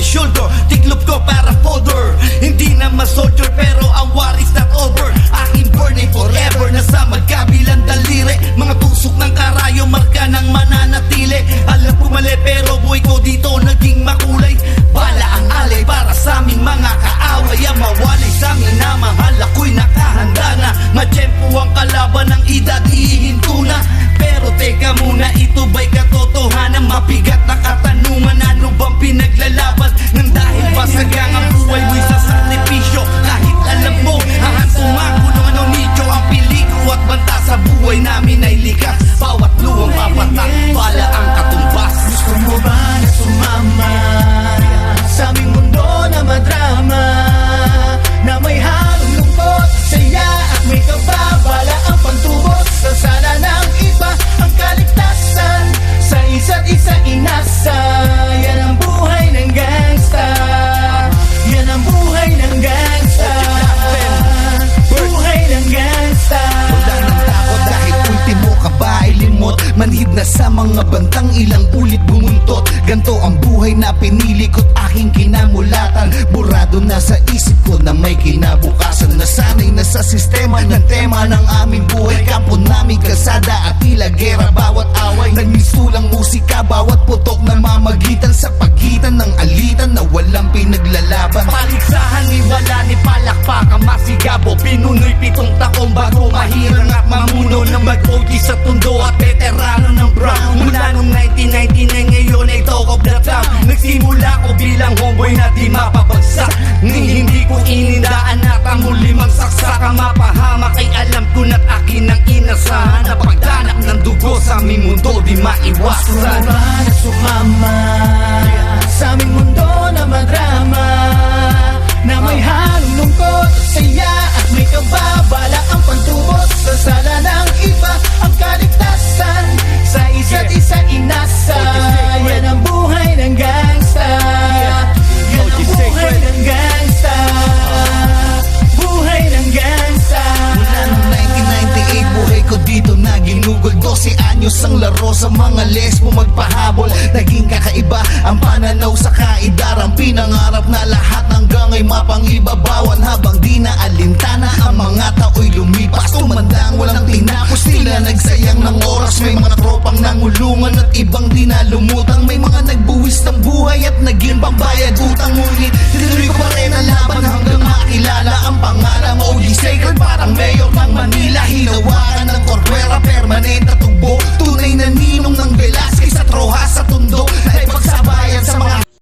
shoulder. Tiklop ko para folder, hindi na ma-soldier pero ang war is not over. Aking burn ay forever, nasa magkabilang daliri. Mga tusok ng karayo, marka ng mananatili. Alam ko mali pero buhay ko dito naging makulay. Bala ang alay para sa aming mga kaaway. Ang mawalay sa amin na mahal, ako'y nakahanda na. Matsyempo ang kalaban ng edad, ihinto na. Pero teka muna, ito ba'y katotohanan? Mabigat na katanungan, ano bang pinaglalaban? Nang dahil pasagang ang buhay mo'y sa sakripisyo. Kahit alam mo, hahantong makulong ano nito. Ang peligro at banta sa buhay namin ay likas. Bawat luwang papatak, bala ang katumbas. Gusto mo ba na sumama sa aming mundo na madrama, na may halong lungkot, saya at may kababala? Ang pantubos sa sala ng iba, ang kaligtasan sa isa't isa inasa. Yan ang buhay ng gangsta, yan ang buhay ng gangsta, buhay ng gangsta. Wala nang takot dahil ultimo ka ba ay limot. Manhid na sa mga bantang ilang ulit bumuntot. Ganto ang buhay na pinili ko't aking kinamulatan. Burado na sa isip ko na may kinabukasan. Nasanay na sa sistema ng tema ng aming buhay. Kampo namin kasada at tila gera bawat away. Nagmisulang musika bawat putok na mamagitan sa pagitan ng alitan na walang pinaglalaban. Paligsahan ni wala ni palakpakan masigabo. Pinunoy 7 taong bago mahirang at mamuno na mag-OG sa tundo at veterano ng Brown. Mula noong 1999 ngayon ay talk of the town. Nagsimula ko bilang homeboy na di mapabagsak. Hindi ko inindaan at ang muli magsaksak. Ang mapahamak ay alam ko na't akin ang inasahan. Na pagdanak ng dugo sa aming mundo di maiwasan. Gusto mo ba na sumama sa aming mundo na madrama, na may halong lungkot, saya at may kababala? Ang pantubos sa sala ng iba, ang kaligtasan sa isa't isa inasa. Yan ang buhay ng gangsta, yan ang buhay ng gangsta, buhay ng gangsta. Mula noong 1998 buhay ko dito na ginugol. 12 anyos ang laro sa mga lesbo magpahabol. Naging kakaiba ang pananaw sa kaidarang pinangarap na lahat hanggang ay mapangibabawan. Habang di na alintana ang mga tao'y lumipas. Tumandang walang tinapos, tila nagsayang ng oras. May mga tropang nangulungan at ibang di na lumutang. May mga nagbuwis ng buhay at naging pambayad utang. Ngunit tinuloy ko pa rin ang laban hanggang makilala ang pangalang OG Sacred. Parang mayor ng Manila, hinawakan